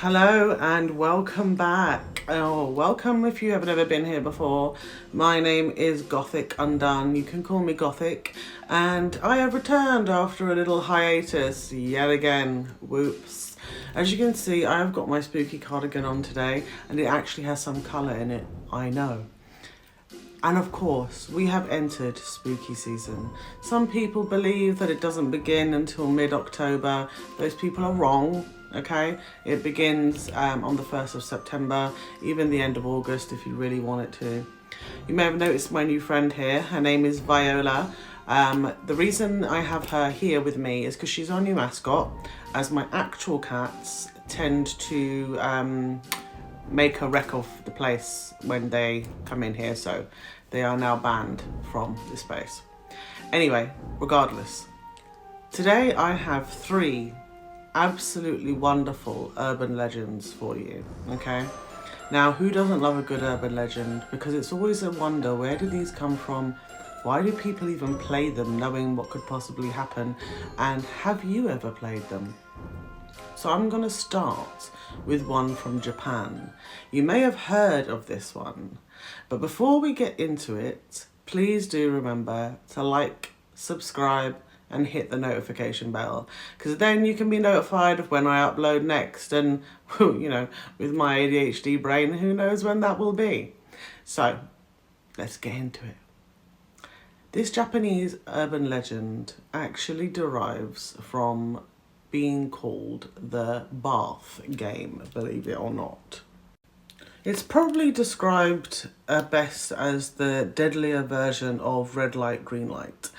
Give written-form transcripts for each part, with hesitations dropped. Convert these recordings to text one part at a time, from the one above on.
Hello and welcome back. Oh, welcome if you haven't ever been here before. My name is Gothic Undone. You can call me Gothic. And I have returned after a little hiatus yet again. Whoops. As you can see, I have got my spooky cardigan on today and it actually has some colour in it. I know. And of course, we have entered spooky season. Some people believe that it doesn't begin until mid-October. Those people are wrong, okay? It begins on the 1st of September, even the end of August if you really want it to. You may have noticed my new friend here. Her name is Viola. The reason I have her here with me is because she's our new mascot, as my actual cats tend to make a wreck of the place when they come in here, so they are now banned from this space. Anyway, regardless, today I have 3 absolutely wonderful urban legends for you, okay? Now, who doesn't love a good urban legend? Because it's always a wonder, where do these come from? Why do people even play them, knowing what could possibly happen? And have you ever played them? So I'm going to start with one from Japan. You may have heard of this one, but before we get into it, please do remember to like, subscribe, and hit the notification bell, because then you can be notified of when I upload next, and you know, with my ADHD brain, who knows when that will be. So let's get into it. This Japanese urban legend actually derives from being called the bath game, believe it or not. It's probably described best as the deadlier version of red light, green light.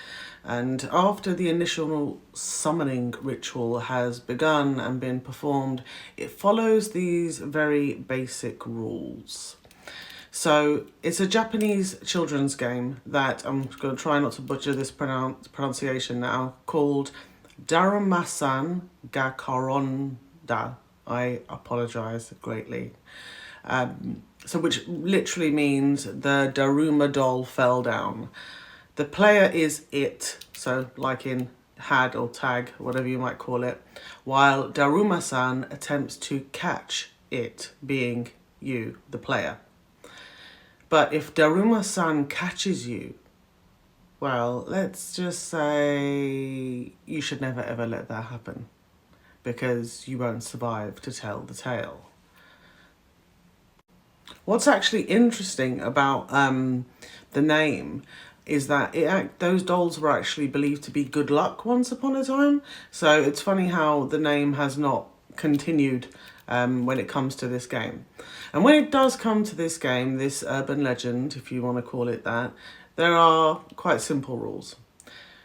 And after the initial summoning ritual has begun and been performed, it follows these very basic rules. So it's a Japanese children's game that I'm going to try not to butcher this pronunciation now, called Darumasan ga Koronda. I apologise greatly. So which literally means the Daruma doll fell down. The player is it, so like in had or tag, whatever you might call it, while Daruma-san attempts to catch it, being you, the player. But if Daruma-san catches you, well, let's just say you should never ever let that happen, because you won't survive to tell the tale. What's actually interesting about the name is that those dolls were actually believed to be good luck once upon a time. So it's funny how the name has not continued when it comes to this game. And when it does come to this game, this urban legend, if you want to call it that, there are quite simple rules.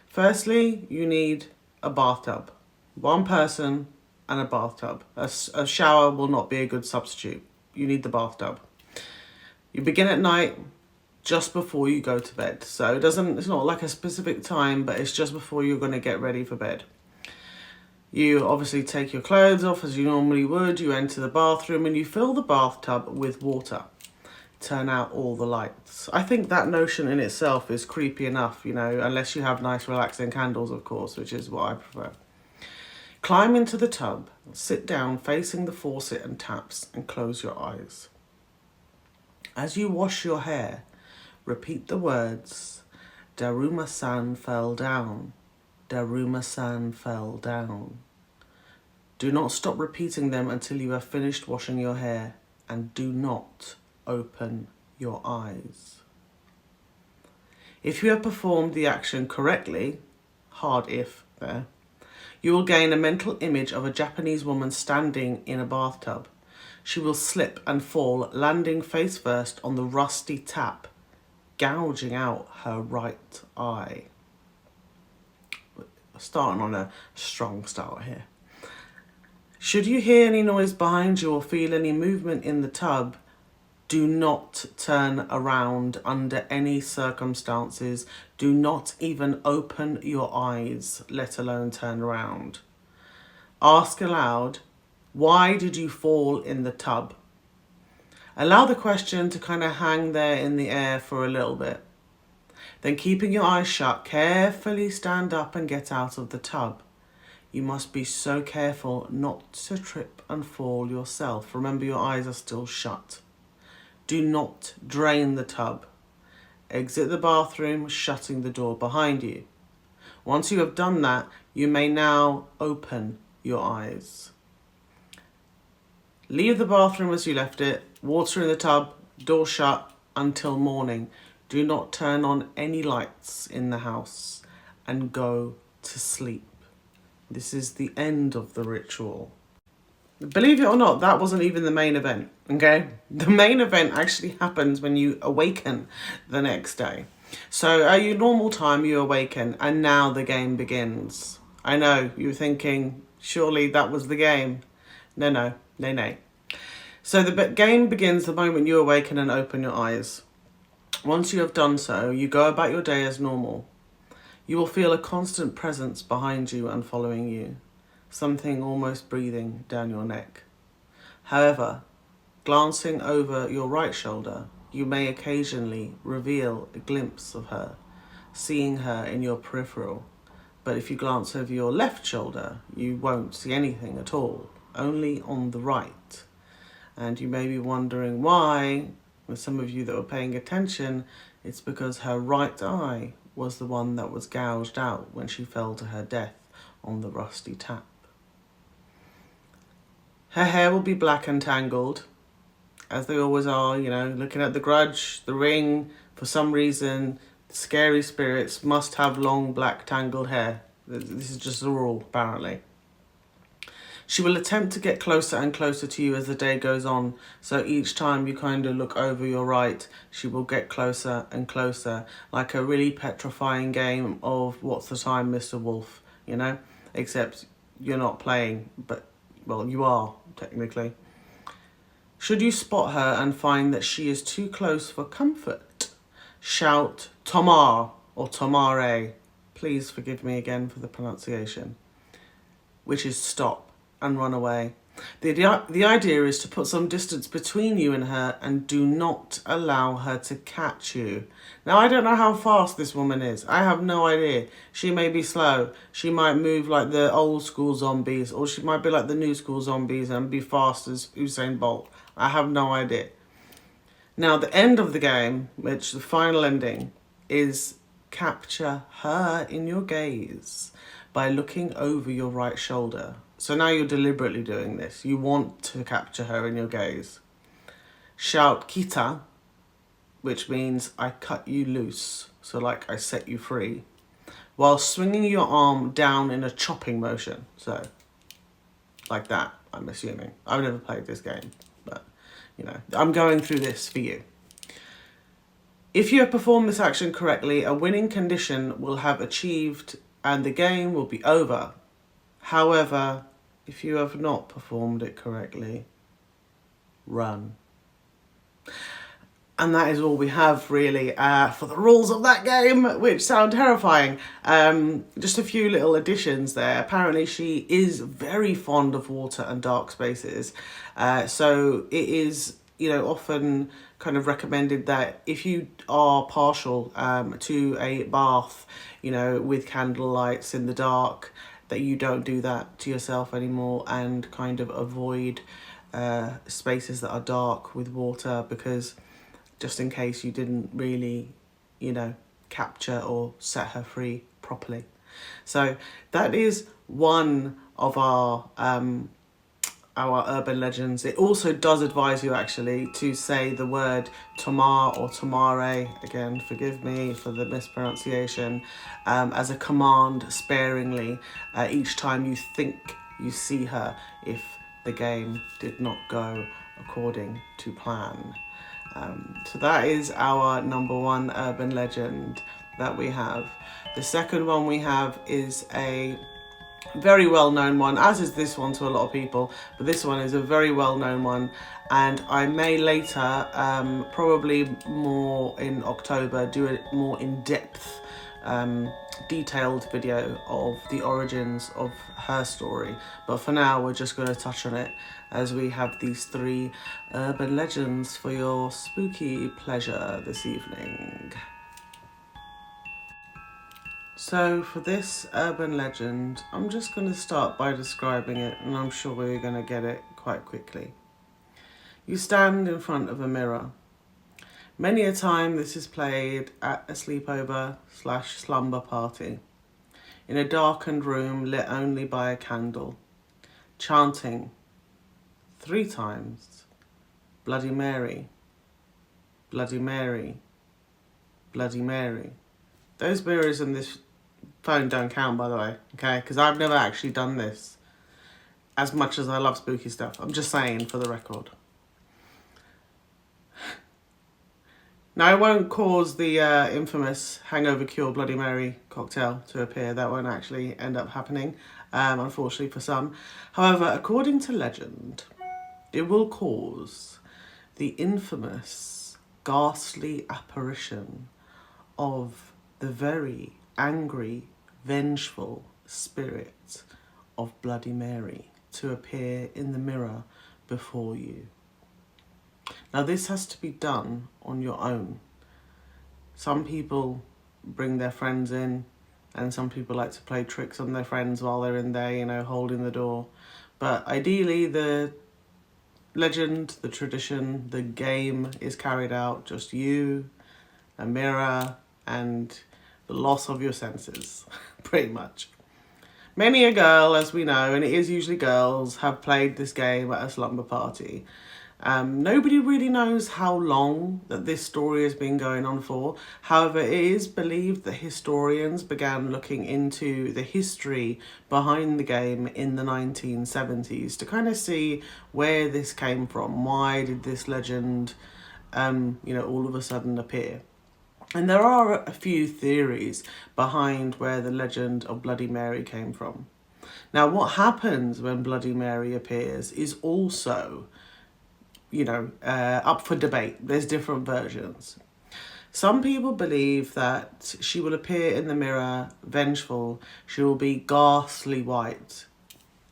Firstly, you need a bathtub. One person and a bathtub. A shower will not be a good substitute. You need the bathtub. You begin at night, just before you go to bed. So it's not like a specific time, but it's just before you're going to get ready for bed. You obviously take your clothes off as you normally would. You enter the bathroom and you fill the bathtub with water. Turn out all the lights. I think that notion in itself is creepy enough, you know, unless you have nice relaxing candles, of course, which is what I prefer. Climb into the tub, sit down facing the faucet and taps, and close your eyes. As you wash your hair, repeat the words, Daruma-san fell down, Daruma-san fell down. Do not stop repeating them until you have finished washing your hair, and do not open your eyes. If you have performed the action correctly, hard if there, you will gain a mental image of a Japanese woman standing in a bathtub. She will slip and fall, landing face first on the rusty tap, gouging out her right eye. Starting on a strong start here. Should you hear any noise behind you or feel any movement in the tub, do not turn around under any circumstances. Do not even open your eyes, let alone turn around. Ask aloud, why did you fall in the tub? Allow the question to kind of hang there in the air for a little bit. Then, keeping your eyes shut, carefully stand up and get out of the tub. You must be so careful not to trip and fall yourself. Remember, your eyes are still shut. Do not drain the tub. Exit the bathroom, shutting the door behind you. Once you have done that, you may now open your eyes. Leave the bathroom as you left it, water in the tub, door shut until morning. Do not turn on any lights in the house and go to sleep. This is the end of the ritual. Believe it or not, that wasn't even the main event, okay? The main event actually happens when you awaken the next day. So at your normal time, you awaken, and now the game begins. I know, you're thinking, surely that was the game. No. So the game begins the moment you awaken and open your eyes. Once you have done so, you go about your day as normal. You will feel a constant presence behind you and following you, something almost breathing down your neck. However, glancing over your right shoulder, you may occasionally reveal a glimpse of her, seeing her in your peripheral. But if you glance over your left shoulder, you won't see anything at all, only on the right. And you may be wondering why. With some of you that were paying attention, it's because her right eye was the one that was gouged out when she fell to her death on the rusty tap. Her hair will be black and tangled, as they always are, you know, looking at The Grudge, The Ring. For some reason, scary spirits must have long black tangled hair. This is just a rule, apparently. She will attempt to get closer and closer to you as the day goes on. So each time you kind of look over your right, she will get closer and closer, like a really petrifying game of What's the Time, Mr. Wolf, you know? Except you're not playing, but, well, you are, technically. Should you spot her and find that she is too close for comfort, shout Tomar or Tomare. Please forgive me again for the pronunciation. Which is stop and run away. The idea is to put some distance between you and her and do not allow her to catch you. Now, I don't know how fast this woman is. I have no idea. She may be slow. She might move like the old school zombies, or she might be like the new school zombies and be fast as Usain Bolt. I have no idea. Now, the end of the game, which the final ending, is capture her in your gaze by looking over your right shoulder. So now you're deliberately doing this. You want to capture her in your gaze. Shout Kita, which means I cut you loose. So like I set you free. While swinging your arm down in a chopping motion. So like that, I'm assuming. I've never played this game, but you know, I'm going through this for you. If you have performed this action correctly, a winning condition will have achieved and the game will be over. However, if you have not performed it correctly, run. And that is all we have, really, for the rules of that game, which sound terrifying. Just a few little additions there. Apparently, she is very fond of water and dark spaces. So it is, you know, often kind of recommended that if you are partial to a bath, you know, with candle lights in the dark, that you don't do that to yourself anymore and kind of avoid spaces that are dark with water, because just in case you didn't really, you know, capture or set her free properly. So that is one of our urban legends. It also does advise you actually to say the word Tomar or Tomare, again forgive me for the mispronunciation, as a command sparingly each time you think you see her if the game did not go according to plan. So that is our number one urban legend that we have. The second one we have is a very well-known one, as is this one to a lot of people, but this one is a very well-known one, and I may later, probably more in October, do a more in-depth, detailed video of the origins of her story. But for now, we're just going to touch on it as we have these three urban legends for your spooky pleasure this evening. So for this urban legend, I'm just going to start by describing it, and I'm sure we're going to get it quite quickly. You stand in front of a mirror. Many a time this is played at a sleepover/slumber party, in a darkened room lit only by a candle, chanting 3 times, Bloody Mary, Bloody Mary, Bloody Mary. Those mirrors in this phone don't count, by the way, okay? Because I've never actually done this as much as I love spooky stuff. I'm just saying for the record. Now, I won't cause the infamous hangover cure Bloody Mary cocktail to appear. That won't actually end up happening, unfortunately for some. However, according to legend, it will cause the infamous, ghastly apparition of the very angry, vengeful spirit of Bloody Mary to appear in the mirror before you. Now, this has to be done on your own. Some people bring their friends in, and some people like to play tricks on their friends while they're in there, holding the door. But ideally, the legend, the tradition, the game is carried out just you, a mirror, and the loss of your senses, pretty much. Many a girl, as we know, and it is usually girls, have played this game at a slumber party. Nobody really knows how long that this story has been going on for. However, it is believed that historians began looking into the history behind the game in the 1970s to kind of see where this came from. Why did this legend, all of a sudden appear? And there are a few theories behind where the legend of Bloody Mary came from. Now, what happens when Bloody Mary appears is also up for debate. There's different versions. Some people believe that she will appear in the mirror vengeful. She will be ghastly white,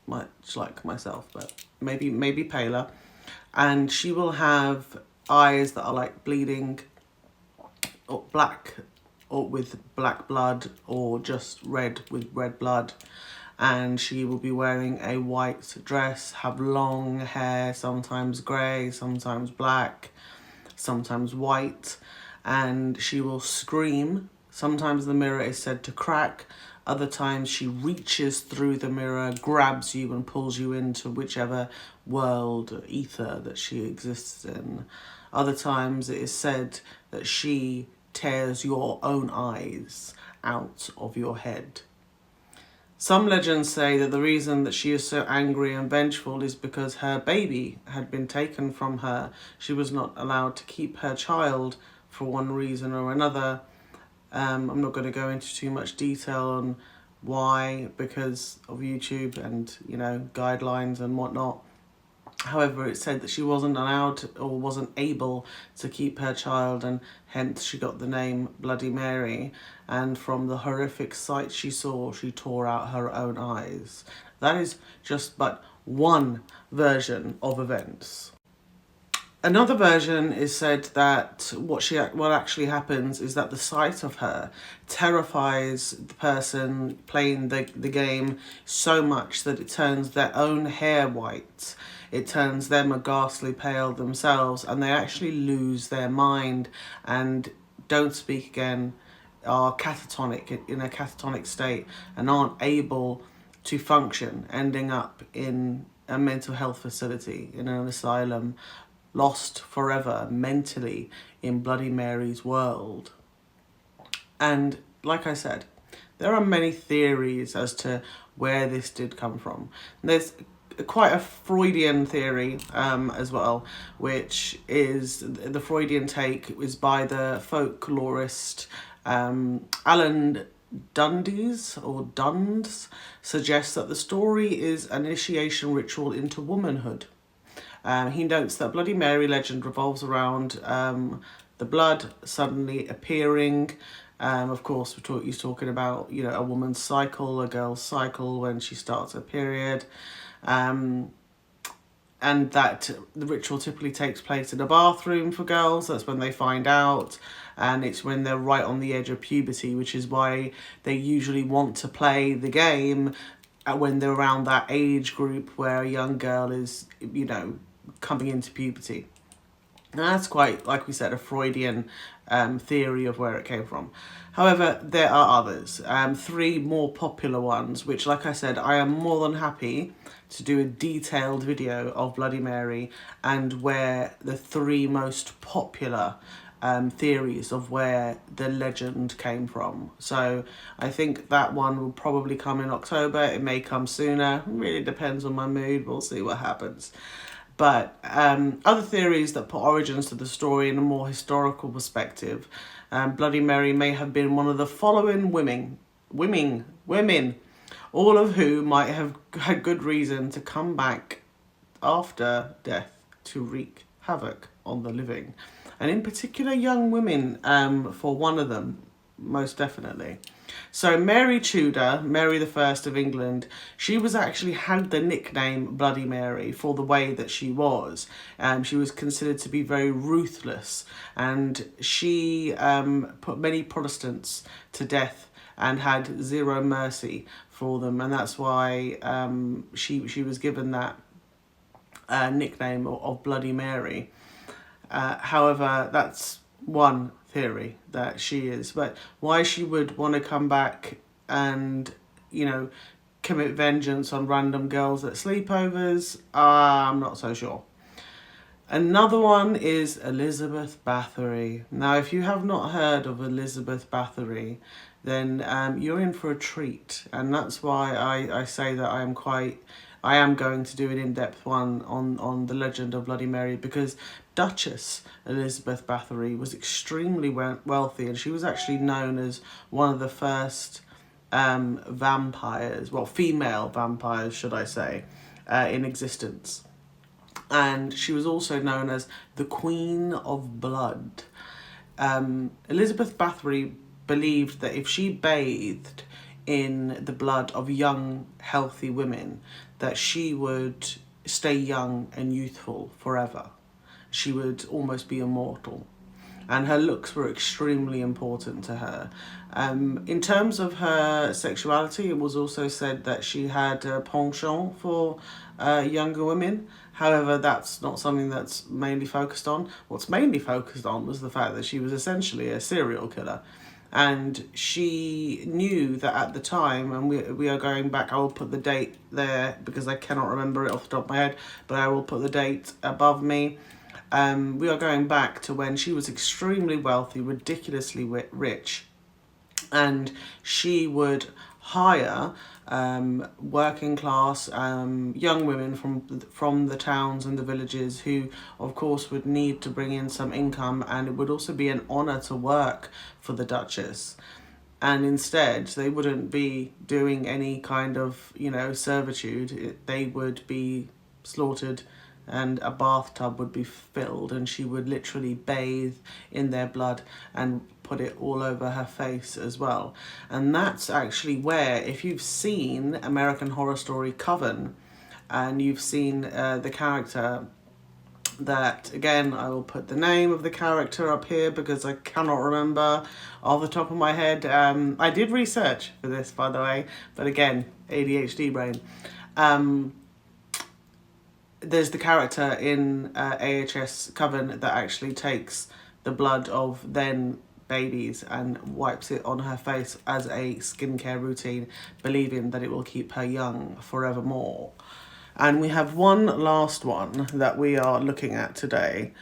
much like myself, but maybe paler. And she will have eyes that are like bleeding, or black, or with black blood, or just red with red blood. And she will be wearing a white dress, have long hair, sometimes grey, sometimes black, sometimes white, and she will scream. Sometimes the mirror is said to crack, other times she reaches through the mirror, grabs you and pulls you into whichever world or ether that she exists in. Other times it is said that she tears your own eyes out of your head. Some legends say that the reason that she is so angry and vengeful is because her baby had been taken from her. She was not allowed to keep her child for one reason or another. I'm not going to go into too much detail on why, because of YouTube and, guidelines and whatnot. However, it said that she wasn't allowed to, or wasn't able to keep her child, and hence she got the name Bloody Mary. And from the horrific sight she saw, she tore out her own eyes. That is just but one version of events. Another version is said that what actually happens is that the sight of her terrifies the person playing the game so much that it turns their own hair white. It turns them a ghastly pale themselves, and they actually lose their mind and don't speak again, are catatonic, in a catatonic state, and aren't able to function, ending up in a mental health facility, in an asylum, lost forever mentally in Bloody Mary's world. And like I said, there are many theories as to where this did come from. There's quite a Freudian theory as well, which is the Freudian take is by the folklorist Alan Dundes, suggests that the story is an initiation ritual into womanhood. He notes that Bloody Mary legend revolves around the blood suddenly appearing. Of course, he's talking about a woman's cycle, a girl's cycle when she starts her period. And and that the ritual typically takes place in a bathroom for girls. That's when they find out, and it's when they're right on the edge of puberty, which is why they usually want to play the game when they're around that age group where a young girl is, you know, coming into puberty. And that's quite, like we said, a Freudian theory of where it came from. However, there are others, 3 more popular ones, which, like I said, I am more than happy to do a detailed video of Bloody Mary and where the 3 most popular theories of where the legend came from. So I think that one will probably come in October. It may come sooner. It really depends on my mood. We'll see what happens. But other theories that put origins to the story in a more historical perspective. Bloody Mary may have been one of the following women, all of who might have had good reason to come back after death to wreak havoc on the living. And in particular, young women, for one of them, most definitely. So Mary Tudor, Mary the First of England, she was actually had the nickname Bloody Mary for the way that she was. She was considered to be very ruthless, and she put many Protestants to death and had zero mercy for them, and that's why she was given that nickname of Bloody Mary. However, that's one theory that she is, but why she would want to come back and, you know, commit vengeance on random girls at sleepovers, I'm not so sure. Another one is Elizabeth Bathory. Now, if you have not heard of Elizabeth Bathory, then you're in for a treat, and that's why I say that I am going to do an in-depth one on the legend of Bloody Mary, because Duchess Elizabeth Bathory was extremely wealthy, and she was actually known as one of the first vampires, well, female vampires, should I say, in existence. And she was also known as the Queen of Blood. Elizabeth Bathory believed that if she bathed in the blood of young, healthy women, that she would stay young and youthful forever. She would almost be immortal. And her looks were extremely important to her. In terms of her sexuality, it was also said that she had a penchant for younger women. However, that's not something that's mainly focused on. What's mainly focused on was the fact that she was essentially a serial killer. And she knew that at the time, and we are going back, I will put the date there because I cannot remember it off the top of my head, but I will put the date above me. We are going back to when she was extremely wealthy, ridiculously rich, and she would hire working class young women from the towns and the villages, who of course would need to bring in some income, and it would also be an honour to work for the Duchess. And instead, they wouldn't be doing any kind of, you know, servitude. They would be slaughtered, and a bathtub would be filled, and she would literally bathe in their blood and put it all over her face as well. And that's actually where, if you've seen American Horror Story Coven, and you've seen the character that, again, I will put the name of the character up here because I cannot remember off the top of my head. I did research for this, by the way, but again, ADHD brain. There's the character in AHS Coven that actually takes the blood of then babies and wipes it on her face as a skincare routine, believing that it will keep her young forevermore. And we have one last one that we are looking at today,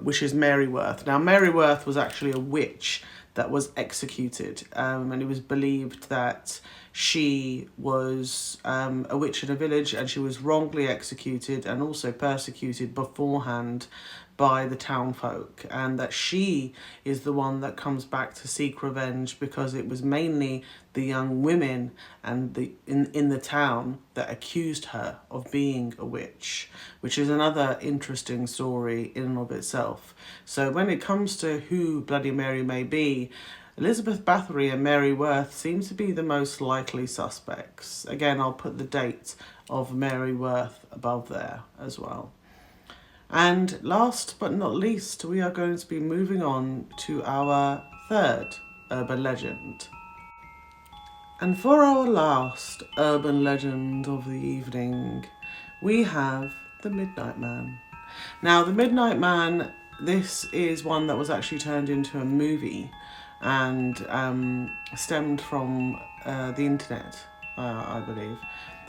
which is Mary Worth. Now, Mary Worth was actually a witch that was executed, and it was believed that she was a witch in a village, and she was wrongly executed and also persecuted beforehand by the town folk, and that she is the one that comes back to seek revenge, because it was mainly the young women and in the town that accused her of being a witch, which is another interesting story in and of itself. So when it comes to who Bloody Mary may be, Elizabeth Bathory and Mary Worth seem to be the most likely suspects. Again, I'll put the date of Mary Worth above there as well. And last but not least, we are going to be moving on to our third urban legend. And for our last urban legend of the evening, we have the Midnight Man. Now, the Midnight Man, this is one that was actually turned into a movie and stemmed from the internet, I believe.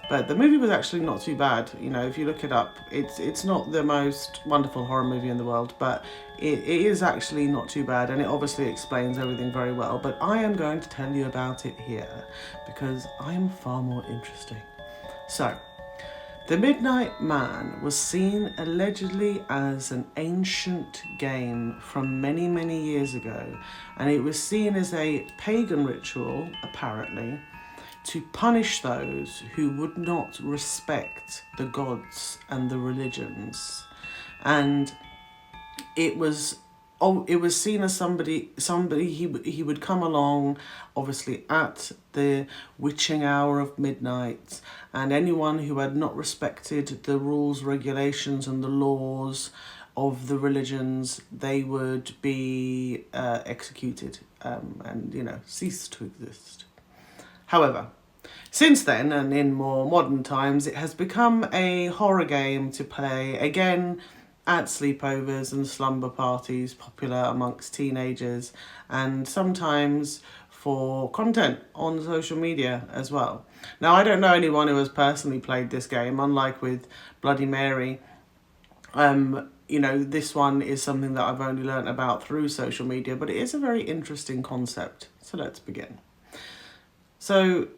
But the movie was actually not too bad. You know, if you look it up, it's not the most wonderful horror movie in the world, but it is actually not too bad, and it obviously explains everything very well. But I am going to tell you about it here because I am far more interesting. So, the Midnight Man was seen allegedly as an ancient game from many, many years ago, and it was seen as a pagan ritual, apparently, to punish those who would not respect the gods and the religions. And it was seen as somebody he would come along, obviously at the witching hour of midnight, and anyone who had not respected the rules, regulations and the laws of the religions, they would be executed and, you know, cease to exist. However, since then, and in more modern times, it has become a horror game to play, again, at sleepovers and slumber parties, popular amongst teenagers, and sometimes for content on social media as well. Now, I don't know anyone who has personally played this game, unlike with Bloody Mary. You know, this one is something that I've only learnt about through social media, but it is a very interesting concept. So let's begin. So,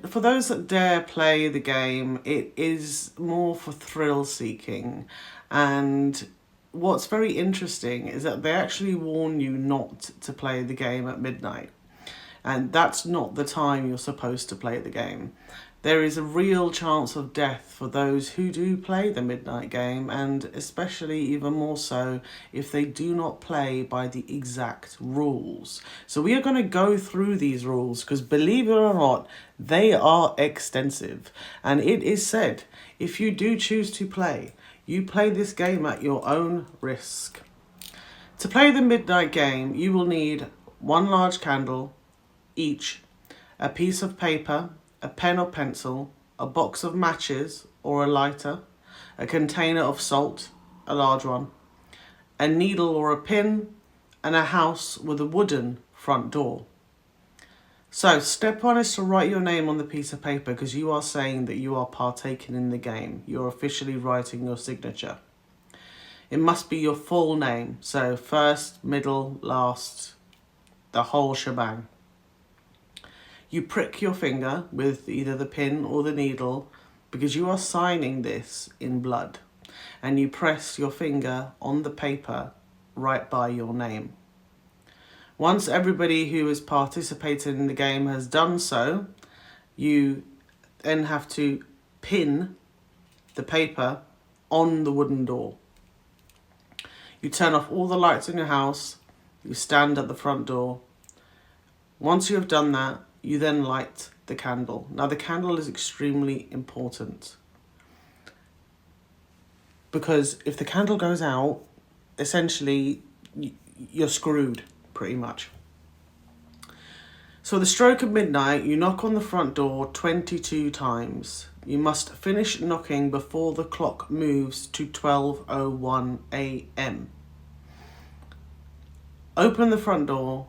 for those that dare play the game, it is more for thrill seeking, and what's very interesting is that they actually warn you not to play the game at midnight, and that's not the time you're supposed to play the game. There is a real chance of death for those who do play the midnight game, and especially even more so if they do not play by the exact rules. So we are going to go through these rules because, believe it or not, they are extensive. And it is said, if you do choose to play, you play this game at your own risk. To play the midnight game, you will need one large candle each, a piece of paper, a pen or pencil, a box of matches or a lighter, a container of salt, a large one, a needle or a pin, and a house with a wooden front door. So, step one is to write your name on the piece of paper because you are saying that you are partaking in the game. You're officially writing your signature. It must be your full name, so first, middle, last, the whole shebang. You prick your finger with either the pin or the needle because you are signing this in blood, and you press your finger on the paper right by your name. Once everybody who is participating in the game has done so, you then have to pin the paper on the wooden door. You turn off all the lights in your house, you stand at the front door. Once you have done that, you then light the candle. Now, the candle is extremely important because if the candle goes out, essentially you're screwed pretty much. So at the stroke of midnight, you knock on the front door 22 times. You must finish knocking before the clock moves to 12:01 a.m. Open the front door,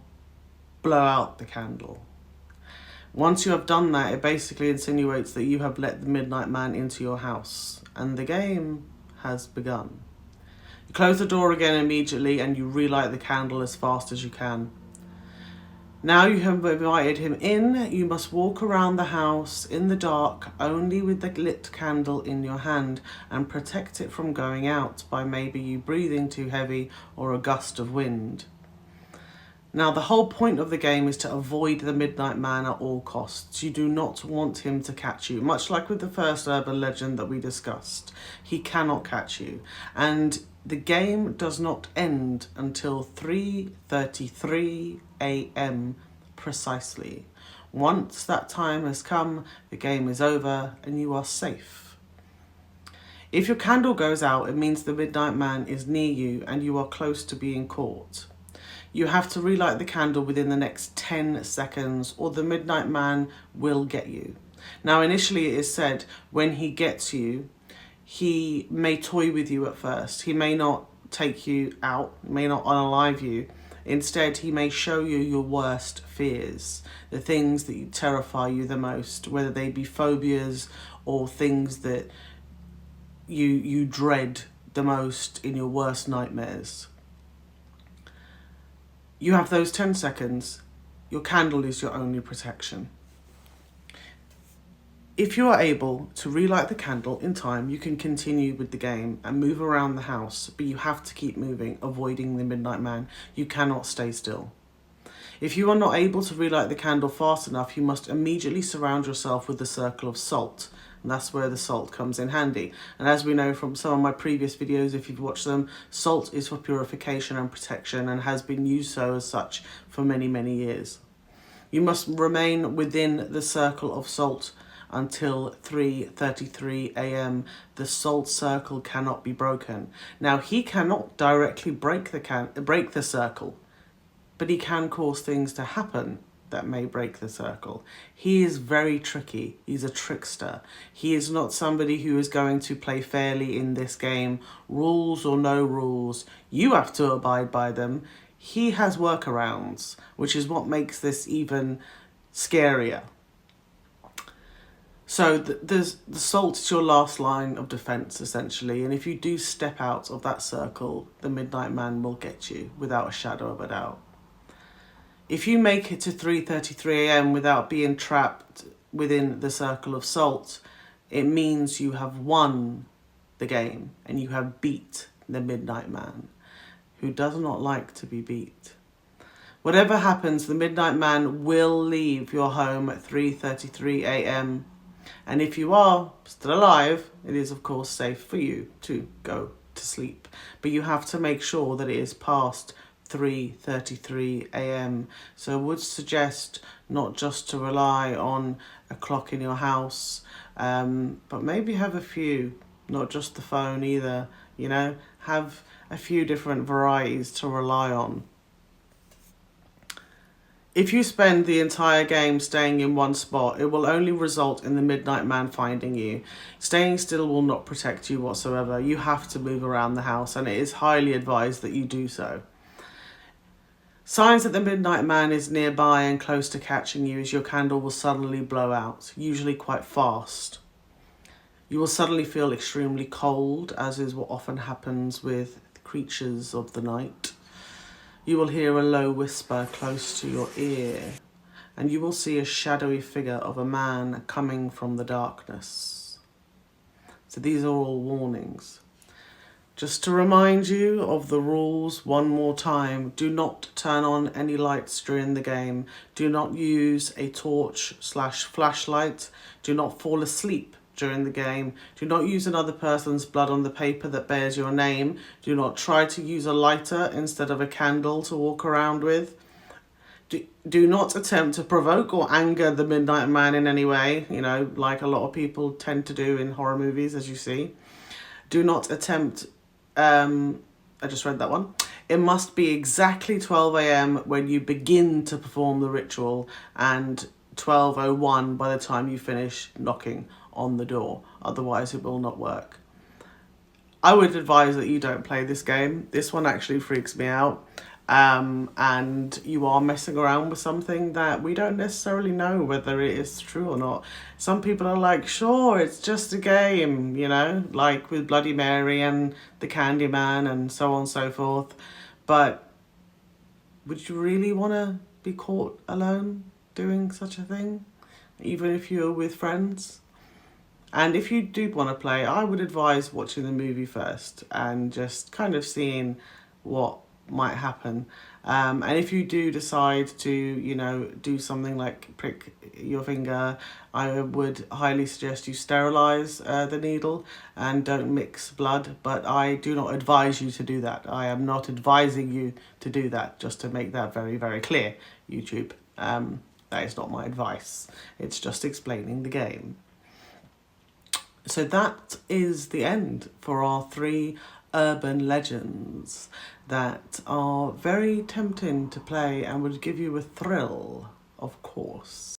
blow out the candle. Once you have done that, it basically insinuates that you have let the Midnight Man into your house, and the game has begun. You close the door again immediately, and you relight the candle as fast as you can. Now you have invited him in, you must walk around the house in the dark, only with the lit candle in your hand, and protect it from going out by maybe you breathing too heavy or a gust of wind. Now, the whole point of the game is to avoid the Midnight Man at all costs. You do not want him to catch you. Much like with the first urban legend that we discussed, he cannot catch you. And the game does not end until 3:33 a.m. precisely. Once that time has come, the game is over and you are safe. If your candle goes out, it means the Midnight Man is near you and you are close to being caught. You have to relight the candle within the next 10 seconds or the Midnight Man will get you. Now, initially it is said when he gets you, he may toy with you at first. He may not take you out, may not unalive you. Instead, he may show you your worst fears, the things that terrify you the most, whether they be phobias or things that you dread the most in your worst nightmares. You have those 10 seconds. Your candle is your only protection. If you are able to relight the candle in time, you can continue with the game and move around the house, but you have to keep moving, avoiding the Midnight Man. You cannot stay still. If you are not able to relight the candle fast enough, you must immediately surround yourself with the circle of salt. And that's where the salt comes in handy. And as we know from some of my previous videos, if you've watched them, salt is for purification and protection and has been used so as such for many, many years. You must remain within the circle of salt until 3:33 a.m. The salt circle cannot be broken. Now, he cannot directly break the circle, but he can cause things to happen that may break the circle. He is very tricky. He's a trickster. He is not somebody who is going to play fairly in this game. Rules or no rules, you have to abide by them. He has workarounds, which is what makes this even scarier. So the salt is your last line of defense, essentially. And if you do step out of that circle, the Midnight Man will get you without a shadow of a doubt. If you make it to 3:33 a.m. without being trapped within the circle of salt, it means you have won the game and you have beat the Midnight Man, who does not like to be beat. Whatever happens, the Midnight Man will leave your home at 3:33 a.m. And if you are still alive, it is of course safe for you to go to sleep. But you have to make sure that it is past 3:33 a.m. So I would suggest not just to rely on a clock in your house, but maybe have a few, not just the phone either, you know, have a few different varieties to rely on. If you spend the entire game staying in one spot, it will only result in the Midnight Man finding you. Staying still will not protect you whatsoever. You have to move around the house, and it is highly advised that you do so. Signs that the Midnight Man is nearby and close to catching you is your candle will suddenly blow out, usually quite fast. You will suddenly feel extremely cold, as is what often happens with creatures of the night. You will hear a low whisper close to your ear, and you will see a shadowy figure of a man coming from the darkness. So these are all warnings. Just to remind you of the rules one more time, do not turn on any lights during the game. Do not use a torch/flashlight. Do not fall asleep during the game. Do not use another person's blood on the paper that bears your name. Do not try to use a lighter instead of a candle to walk around with. Do not attempt to provoke or anger the Midnight Man in any way, you know, like a lot of people tend to do in horror movies, as you see. Do not attempt... I just read that one. It must be exactly 12 a.m. when you begin to perform the ritual and 12:01 by the time you finish knocking on the door. Otherwise, it will not work. I would advise that you don't play this game. This one actually freaks me out. And you are messing around with something that we don't necessarily know whether it is true or not. Some people are like, sure, it's just a game, you know, like with Bloody Mary and the Candyman and so on and so forth. But would you really want to be caught alone doing such a thing, even if you're with friends? And if you do want to play, I would advise watching the movie first and just kind of seeing what might happen. And if you do decide to, you know, do something like prick your finger, I would highly suggest you sterilise the needle and don't mix blood. But I do not advise you to do that. I am not advising you to do that, just to make that very, very clear, YouTube. That is not my advice. It's just explaining the game. So that is the end for our 3 urban legends that are very tempting to play and would give you a thrill, of course.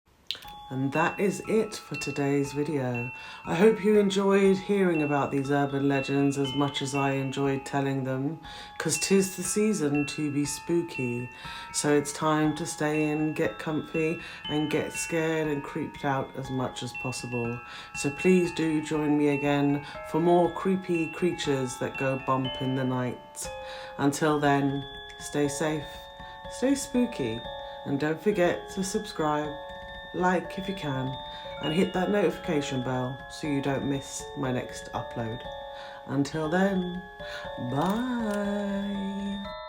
And that is it for today's video. I hope you enjoyed hearing about these urban legends as much as I enjoyed telling them, 'cause 'tis the season to be spooky. So it's time to stay in, get comfy, and get scared and creeped out as much as possible. So please do join me again for more creepy creatures that go bump in the night. Until then, stay safe, stay spooky, and don't forget to subscribe, like if you can, and hit that notification bell so you don't miss my next upload. Until then, bye.